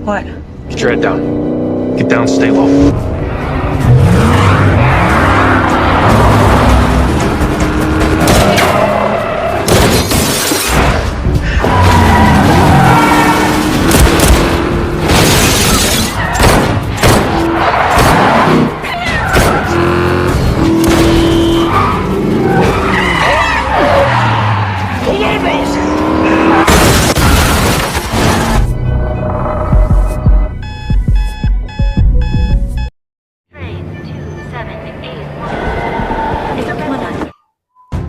What? Get your head down. Get down, stay low.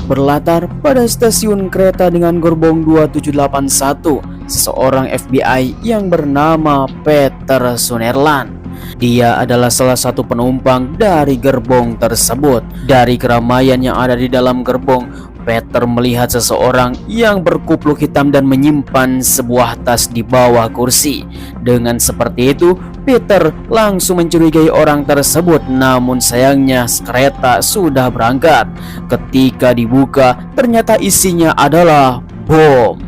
Berlatar pada stasiun kereta dengan gerbong 2781, seseorang FBI yang bernama Peter Sunderland. Dia adalah salah satu penumpang dari gerbong tersebut. Dari keramaian yang ada di dalam gerbong, Peter melihat seseorang yang berkupluk hitam dan menyimpan sebuah tas di bawah kursi. Dengan seperti itu, Peter langsung mencurigai orang tersebut, namun sayangnya kereta sudah berangkat. Ketika dibuka, ternyata isinya adalah bom.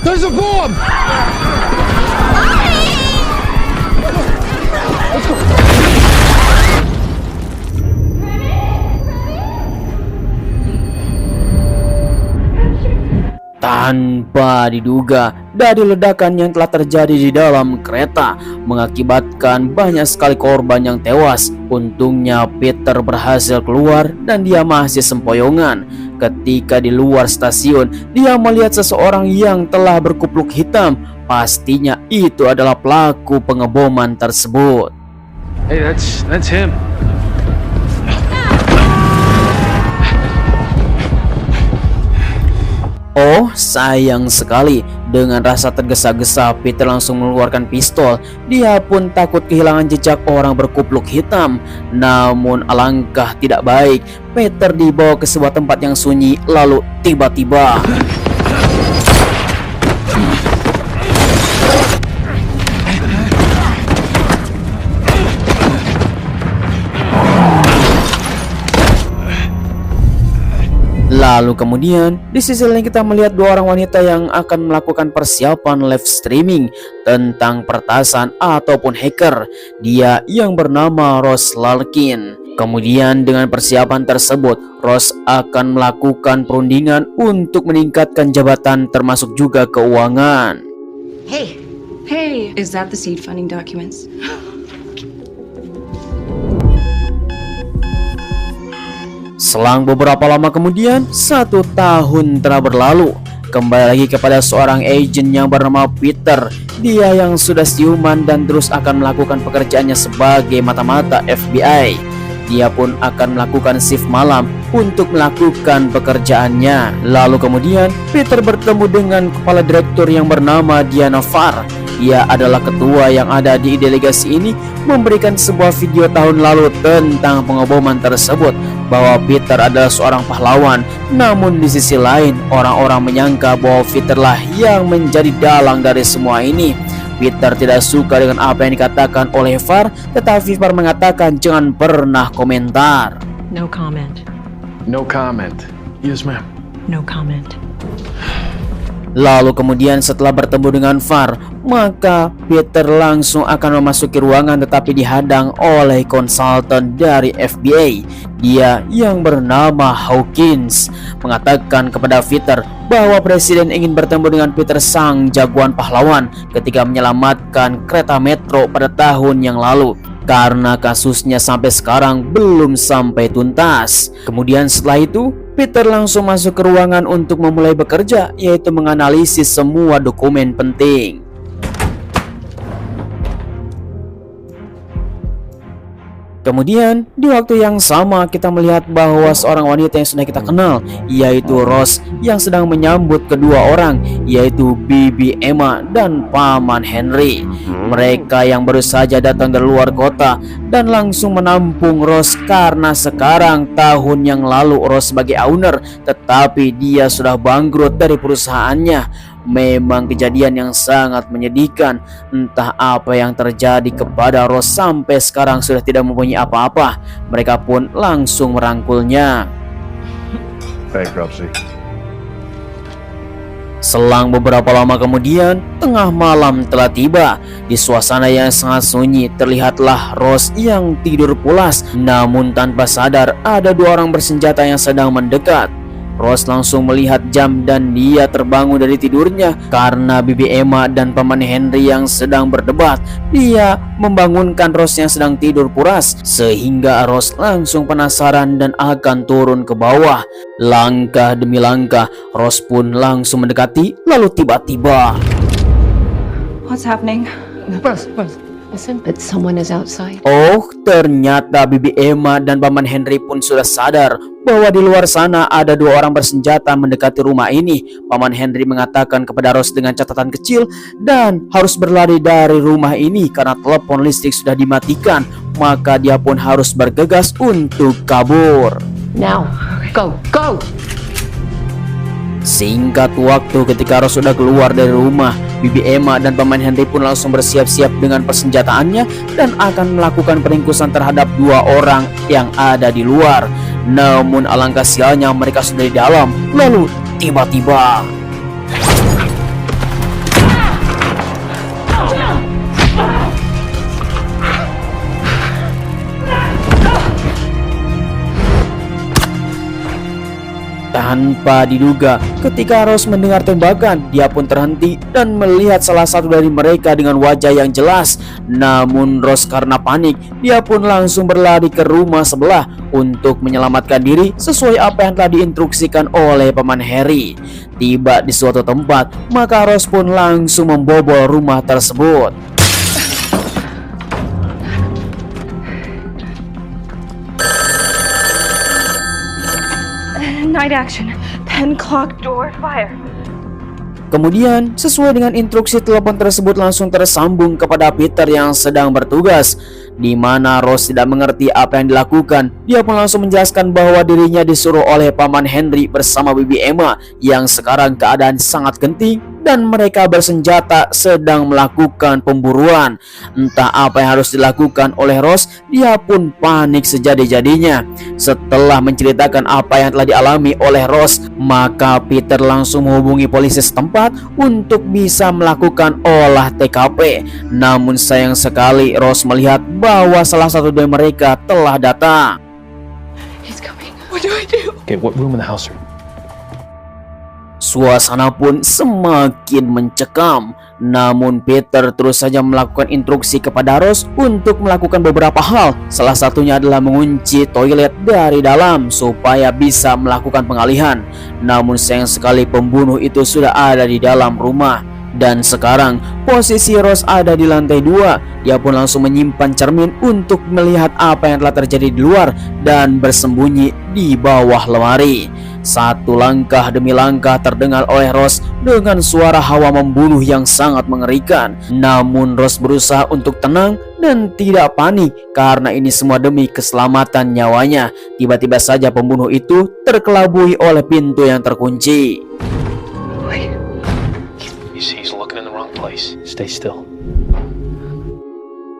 There's a bomb! Tanpa diduga, dari ledakan yang telah terjadi di dalam kereta mengakibatkan banyak sekali korban yang tewas. Untungnya Peter berhasil keluar dan dia masih sempoyongan. Ketika di luar stasiun, dia melihat seseorang yang telah berkupluk hitam. Pastinya itu adalah pelaku pengeboman tersebut. Hey, that's him. Oh, sayang sekali. Dengan rasa tergesa-gesa, Peter langsung mengeluarkan pistol. Dia pun takut kehilangan jejak orang berkupluk hitam. Namun alangkah tidak baik, Peter dibawa ke sebuah tempat yang sunyi. Lalu tiba-tiba Lalu kemudian di sisi lain kita melihat dua orang wanita yang akan melakukan persiapan live streaming tentang pertasan ataupun hacker. Dia yang bernama Rose Larkin. Kemudian dengan persiapan tersebut, Rose akan melakukan perundingan untuk meningkatkan jabatan termasuk juga keuangan. Hey, is that the seed funding documents? Selang beberapa lama kemudian, 1 tahun telah berlalu. Kembali lagi kepada seorang agen yang bernama Peter. Dia yang sudah siuman dan terus akan melakukan pekerjaannya sebagai mata-mata FBI. Dia pun akan melakukan shift malam untuk melakukan pekerjaannya. Lalu kemudian Peter bertemu dengan kepala direktur yang bernama Diana Farr. Dia adalah ketua yang ada di delegasi ini, memberikan sebuah video tahun lalu tentang pengeboman tersebut, bahwa Peter adalah seorang pahlawan. Namun di sisi lain, orang-orang menyangka bahwa Peter lah yang menjadi dalang dari semua ini. Peter tidak suka dengan apa yang dikatakan oleh Farr, tetapi Farr mengatakan jangan pernah komentar. No comment. No comment. Yes, ma'am. No comment. Lalu kemudian setelah bertemu dengan Farr, maka Peter langsung akan memasuki ruangan tetapi dihadang oleh konsultan dari FBI. Dia yang bernama Hawkins mengatakan kepada Peter bahwa presiden ingin bertemu dengan Peter, sang jagoan pahlawan, ketika menyelamatkan kereta metro pada tahun yang lalu. Karena kasusnya sampai sekarang belum sampai tuntas. Kemudian setelah itu Peter langsung masuk ke ruangan untuk memulai bekerja, yaitu menganalisis semua dokumen penting. Kemudian di waktu yang sama kita melihat bahwa seorang wanita yang sudah kita kenal, yaitu Rose, yang sedang menyambut kedua orang, yaitu Bibi Emma dan Paman Henry. Mereka yang baru saja datang dari luar kota dan langsung menampung Rose, karena sekarang tahun yang lalu Rose sebagai owner, tetapi dia sudah bangkrut dari perusahaannya. Memang kejadian yang sangat menyedihkan. Entah apa yang terjadi kepada Rose, sampai sekarang sudah tidak mempunyai apa-apa. Mereka pun langsung merangkulnya. Bankruptcy. Selang beberapa lama kemudian, tengah malam telah tiba. Di suasana yang sangat sunyi, terlihatlah Rose yang tidur pulas. Namun tanpa sadar, ada dua orang bersenjata yang sedang mendekat. Rose langsung melihat jam dan dia terbangun dari tidurnya karena Bibi Emma dan Paman Henry yang sedang berdebat. Dia membangunkan Rose yang sedang tidur pulas sehingga Rose langsung penasaran dan akan turun ke bawah. Langkah demi langkah, Rose pun langsung mendekati, lalu tiba-tiba What's happening? Listen, but someone is outside. ternyata Bibi Emma dan Paman Henry pun sudah sadar bahwa di luar sana ada dua orang bersenjata mendekati rumah ini. Paman Henry mengatakan kepada Rose dengan catatan kecil dan harus berlari dari rumah ini karena telepon listrik sudah dimatikan. Maka dia pun harus bergegas untuk kabur. Now, go, go! Singkat waktu ketika Rose sudah keluar dari rumah, Bibi Emma dan Paman Henry pun langsung bersiap-siap dengan persenjataannya dan akan melakukan peringkusan terhadap dua orang yang ada di luar. Namun alangkah sialnya mereka sudah di dalam. Lalu tiba-tiba tanpa diduga, ketika Rose mendengar tembakan, dia pun terhenti dan melihat salah satu dari mereka dengan wajah yang jelas. Namun Rose karena panik, dia pun langsung berlari ke rumah sebelah untuk menyelamatkan diri sesuai apa yang telah diinstruksikan oleh Paman Harry. Tiba di suatu tempat, maka Rose pun langsung membobol rumah tersebut. Night action. Pen, clock, door, fire. Kemudian, sesuai dengan instruksi, telepon tersebut langsung tersambung kepada Peter yang sedang bertugas. Di mana Rose tidak mengerti apa yang dilakukan. Dia pun langsung menjelaskan bahwa dirinya disuruh oleh Paman Henry bersama Bibi Emma yang sekarang keadaan sangat genting dan mereka bersenjata sedang melakukan pemburuan. Entah apa yang harus dilakukan oleh Rose, dia pun panik sejadi-jadinya. Setelah menceritakan apa yang telah dialami oleh Rose, maka Peter langsung menghubungi polisi setempat untuk bisa melakukan olah TKP. Namun sayang sekali Rose melihat bahwa salah satu dari mereka telah datang. He's coming. What do I do? Okay, what room in the house are you? Suasana pun semakin mencekam. Namun Peter terus saja melakukan instruksi kepada Rose untuk melakukan beberapa hal. Salah satunya adalah mengunci toilet dari dalam supaya bisa melakukan pengalihan. Namun sayang sekali pembunuh itu sudah ada di dalam rumah. Dan sekarang posisi Rose ada di lantai 2. Dia pun langsung menyimpan cermin untuk melihat apa yang telah terjadi di luar dan bersembunyi di bawah lemari. Satu langkah demi langkah terdengar oleh Rose dengan suara hawa membunuh yang sangat mengerikan. Namun Rose berusaha untuk tenang dan tidak panik karena ini semua demi keselamatan nyawanya. Tiba-tiba saja pembunuh itu terkelabui oleh pintu yang terkunci. He's looking in the wrong place. Stay still.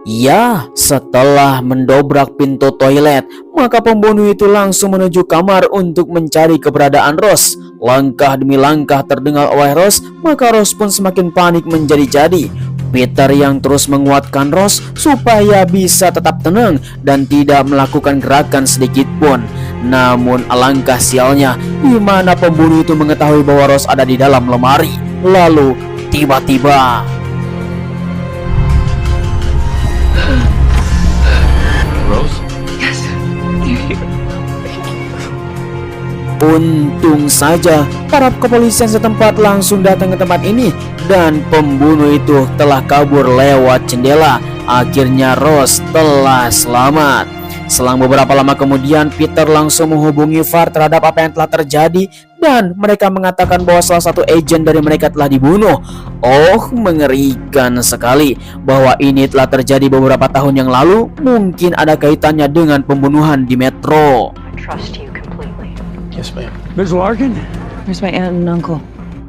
Ya, setelah mendobrak pintu toilet, maka pembunuh itu langsung menuju kamar untuk mencari keberadaan Rose. Langkah demi langkah terdengar oleh Rose, maka Rose pun semakin panik menjadi-jadi. Peter yang terus menguatkan Rose supaya bisa tetap tenang dan tidak melakukan gerakan sedikit pun. Namun alangkah sialnya, di mana pembunuh itu mengetahui bahwa Rose ada di dalam lemari. Lalu tiba-tiba Rose? Yes. untung saja para kepolisian setempat langsung datang ke tempat ini dan pembunuh itu telah kabur lewat jendela. Akhirnya Rose telah selamat. Selang beberapa lama kemudian, Peter langsung menghubungi VAR terhadap apa yang telah terjadi dan mereka mengatakan bahwa salah satu agen dari mereka telah dibunuh. Mengerikan sekali bahwa ini telah terjadi beberapa tahun yang lalu. Mungkin ada kaitannya dengan pembunuhan di Metro. I trust you completely. Yes, ma'am. Ms. Larkin? Where's my aunt and uncle?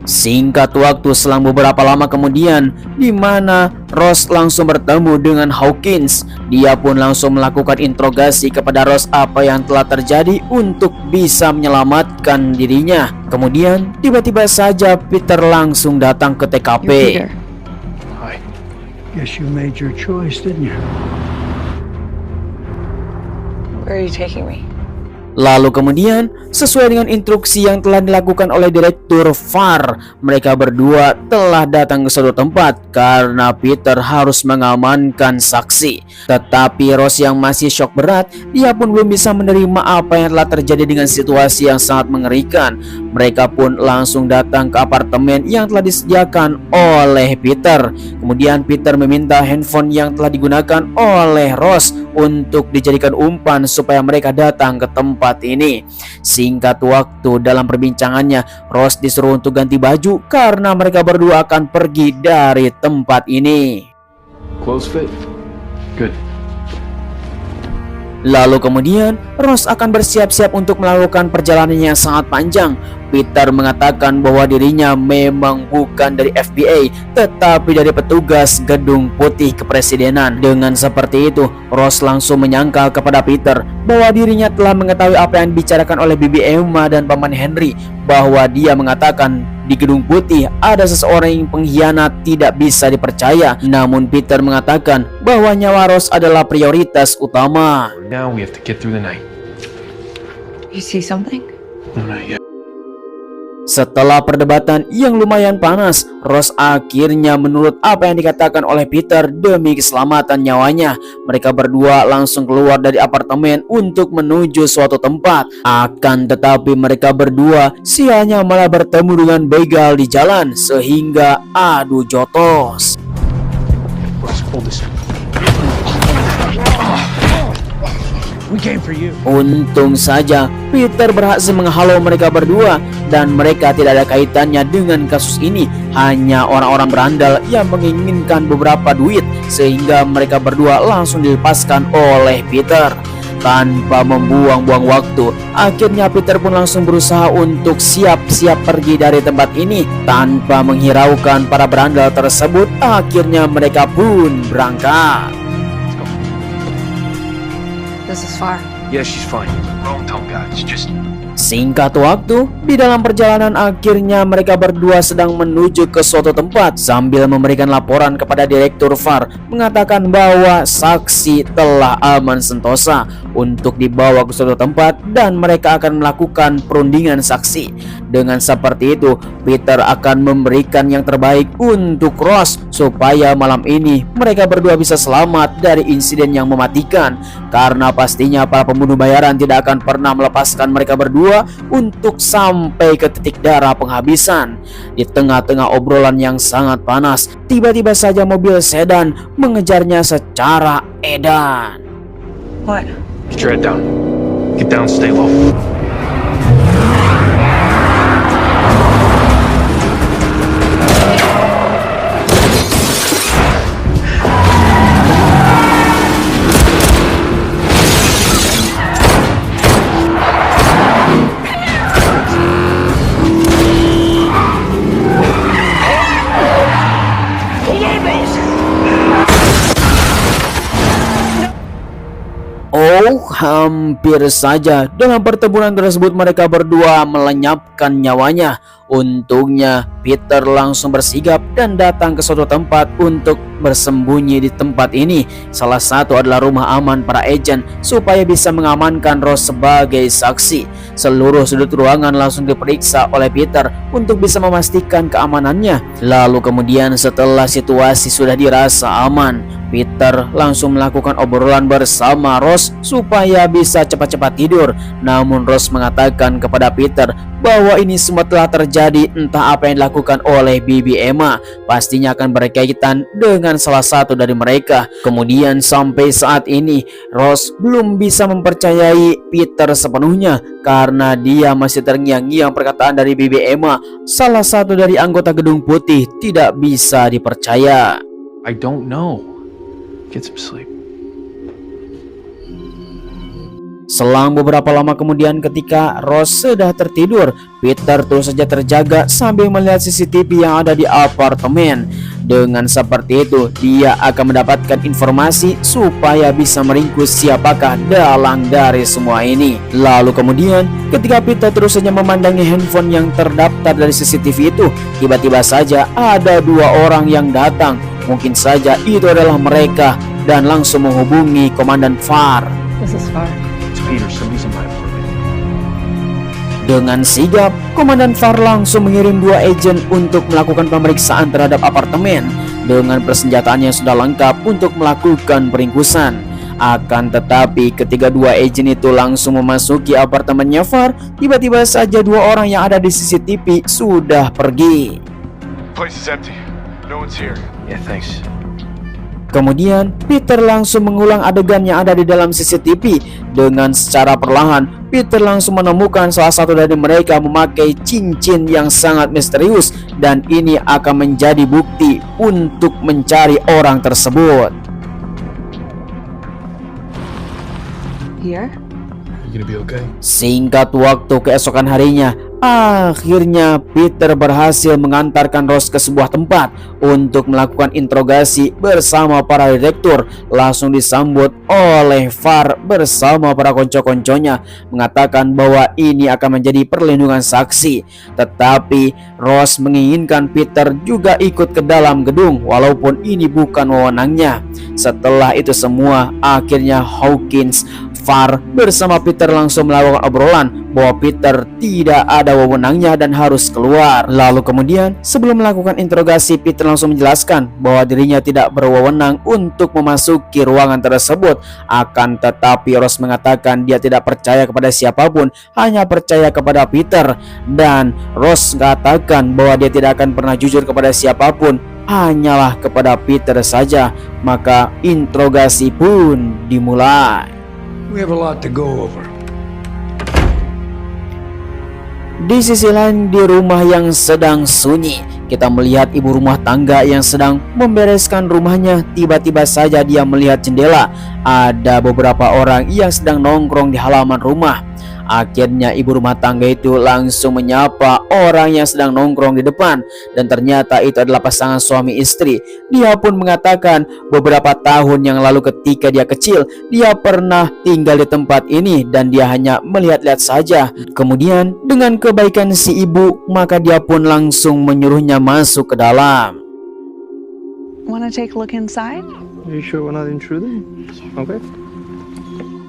Singkat waktu selang beberapa lama kemudian, di mana Ross langsung bertemu dengan Hawkins. Dia pun langsung melakukan interogasi kepada Ross apa yang telah terjadi untuk bisa menyelamatkan dirinya. Kemudian tiba-tiba saja Peter langsung datang ke TKP. You're Peter. Hi. Guess you made your choice, didn't you? Where are you taking me? Lalu kemudian, sesuai dengan instruksi yang telah dilakukan oleh Direktur VAR, mereka berdua telah datang ke suatu tempat karena Peter harus mengamankan saksi. Tetapi Ross yang masih shock berat, dia pun belum bisa menerima apa yang telah terjadi dengan situasi yang sangat mengerikan. Mereka pun langsung datang ke apartemen yang telah disediakan oleh Peter. Kemudian Peter meminta handphone yang telah digunakan oleh Ross untuk dijadikan umpan supaya mereka datang ke tempat ini. Singkat waktu dalam perbincangannya, Ross disuruh untuk ganti baju karena mereka berdua akan pergi dari tempat ini. Clothes fit? Good. Lalu kemudian Ross akan bersiap-siap untuk melakukan perjalanan yang sangat panjang. Peter mengatakan bahwa dirinya memang bukan dari FBI, tetapi dari petugas Gedung Putih Kepresidenan. Dengan seperti itu, Ross langsung menyangkal kepada Peter bahwa dirinya telah mengetahui apa yang dibicarakan oleh Bibi Emma dan Paman Henry, bahwa dia mengatakan di Gedung Putih ada seseorang yang pengkhianat tidak bisa dipercaya. Namun Peter mengatakan bahwa nyawa Ross adalah prioritas utama. Now we have to get through the night. You see something? No, not yet. Setelah perdebatan yang lumayan panas, Ross akhirnya menurut apa yang dikatakan oleh Peter demi keselamatan nyawanya. Mereka berdua langsung keluar dari apartemen untuk menuju suatu tempat. Akan tetapi mereka berdua sialnya malah bertemu dengan begal di jalan sehingga adu jotos. Ross, hold this. We came for you. Untung saja Peter berhasil menghalau mereka berdua dan mereka tidak ada kaitannya dengan kasus ini. Hanya orang-orang berandal yang menginginkan beberapa duit sehingga mereka berdua langsung dilepaskan oleh Peter. Tanpa membuang-buang waktu, akhirnya Peter pun langsung berusaha untuk siap-siap pergi dari tempat ini. Tanpa menghiraukan para berandal tersebut, akhirnya mereka pun berangkat. This is far. Yeah, she's fine. Wrong tone, guys. Just Singkat waktu, di dalam perjalanan akhirnya mereka berdua sedang menuju ke suatu tempat sambil memberikan laporan kepada Direktur VAR mengatakan bahwa saksi telah aman sentosa untuk dibawa ke suatu tempat dan mereka akan melakukan perundingan saksi. Dengan seperti itu, Peter akan memberikan yang terbaik untuk Ross supaya malam ini mereka berdua bisa selamat dari insiden yang mematikan, karena pastinya para pembunuh bayaran tidak akan pernah melepaskan mereka berdua untuk sampai ke titik darah penghabisan. Di tengah-tengah obrolan yang sangat panas, tiba-tiba saja mobil sedan mengejarnya secara edan. What? get your head down. Get down, stay low. Oh, hampir saja dalam pertempuran tersebut mereka berdua melenyapkan nyawanya. Untungnya Peter langsung bersigap dan datang ke suatu tempat untuk bersembunyi di tempat ini. Salah satu adalah rumah aman para agen supaya bisa mengamankan Ross sebagai saksi. Seluruh sudut ruangan langsung diperiksa oleh Peter untuk bisa memastikan keamanannya. Lalu kemudian setelah situasi sudah dirasa aman, Peter langsung melakukan obrolan bersama Ross supaya bisa cepat-cepat tidur. Namun Ross mengatakan kepada Peter bahwa ini semua telah terjadi, entah apa yang dilakukan oleh Bibi Emma pastinya akan berkaitan dengan salah satu dari mereka. Kemudian sampai saat ini Ross belum bisa mempercayai Peter sepenuhnya karena dia masih terngiang-ngiang perkataan dari Bibi Emma, salah satu dari anggota Gedung Putih, tidak bisa dipercaya. I don't know. Get some sleep. Selang beberapa lama kemudian ketika Ross sudah tertidur, Peter terus saja terjaga sambil melihat CCTV yang ada di apartemen. Dengan seperti itu, dia akan mendapatkan informasi supaya bisa meringkus siapakah dalang dari semua ini. Lalu kemudian, ketika Peter terus saja memandangi handphone yang terdaftar dari CCTV itu, tiba-tiba saja ada dua orang yang datang. Mungkin saja itu adalah mereka dan langsung menghubungi Komandan Farr. This is far. Peter, somebody's in my apartment. Dengan sigap, Komandan Farr langsung mengirim dua agen untuk melakukan pemeriksaan terhadap apartemen dengan persenjataan yang sudah lengkap untuk melakukan peringkusan. Akan tetapi ketika dua agen itu langsung memasuki apartemennya Farr, tiba-tiba saja dua orang yang ada di CCTV sudah pergi. Place is empty. No one's here. Yeah, thanks. Kemudian Peter langsung mengulang adegan yang ada di dalam CCTV. Dengan secara perlahan Peter langsung menemukan salah satu dari mereka memakai cincin yang sangat misterius, dan ini akan menjadi bukti untuk mencari orang tersebut. Here? You gonna be okay? Singkat waktu keesokan harinya, akhirnya Peter berhasil mengantarkan Ross ke sebuah tempat untuk melakukan interogasi bersama para direktur. Langsung disambut oleh Farr bersama para konco-konconya, mengatakan bahwa ini akan menjadi perlindungan saksi. Tetapi Ross menginginkan Peter juga ikut ke dalam gedung walaupun ini bukan wewenangnya. Setelah itu semua, akhirnya Hawkins, Farr bersama Peter langsung melakukan obrolan bahwa Peter tidak ada wewenangnya dan harus keluar. Lalu kemudian sebelum melakukan interogasi, Peter langsung menjelaskan bahwa dirinya tidak berwenang untuk memasuki ruangan tersebut. Akan tetapi Ross mengatakan dia tidak percaya kepada siapapun, hanya percaya kepada Peter. Dan Ross mengatakan bahwa dia tidak akan pernah jujur kepada siapapun, hanyalah kepada Peter saja. Maka interogasi pun dimulai. We have a lot to go over. Di sisi lain, di rumah yang sedang sunyi, kita melihat ibu rumah tangga yang sedang membereskan rumahnya. Tiba-tiba saja dia melihat jendela. Ada beberapa orang yang sedang nongkrong di halaman rumah. Akhirnya ibu rumah tangga itu langsung menyapa orang yang sedang nongkrong di depan, dan ternyata itu adalah pasangan suami istri. Dia pun mengatakan beberapa tahun yang lalu ketika dia kecil, dia pernah tinggal di tempat ini dan dia hanya melihat-lihat saja. Kemudian dengan kebaikan si ibu, maka dia pun langsung menyuruhnya masuk ke dalam. Want to take a look inside? Are you sure we're not intruding? Okay.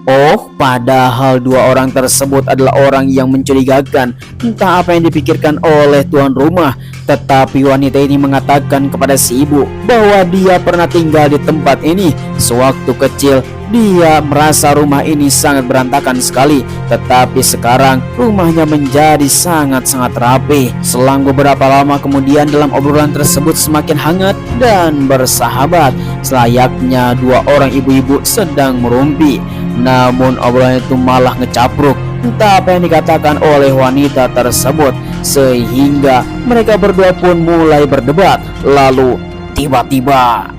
Oh, padahal dua orang tersebut adalah orang yang mencurigakan. Entah apa yang dipikirkan oleh tuan rumah. Tetapi wanita ini mengatakan kepada si ibu bahwa dia pernah tinggal di tempat ini sewaktu kecil. Dia merasa rumah ini sangat berantakan sekali, tetapi sekarang rumahnya menjadi sangat-sangat rapi. Selang beberapa lama kemudian, dalam obrolan tersebut semakin hangat dan bersahabat, selayaknya dua orang ibu-ibu sedang merumpi. Namun obrolan itu malah ngecapruk. Entah apa yang dikatakan oleh wanita tersebut, sehingga mereka berdua pun mulai berdebat. Lalu tiba-tiba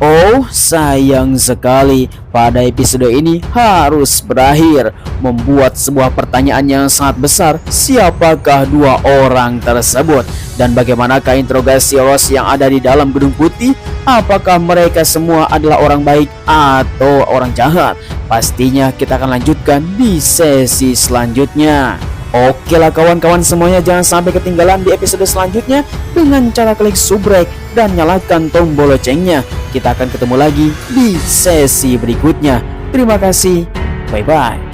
oh, sayang sekali pada episode ini harus berakhir, membuat sebuah pertanyaan yang sangat besar. Siapakah dua orang tersebut? Dan bagaimanakah interogasi Ross yang ada di dalam gedung putih? Apakah mereka semua adalah orang baik atau orang jahat? Pastinya kita akan lanjutkan di sesi selanjutnya. Oke lah kawan-kawan semuanya, jangan sampai ketinggalan di episode selanjutnya dengan cara klik subrek dan nyalakan tombol loncengnya. Kita akan ketemu lagi di sesi berikutnya. Terima kasih, bye-bye.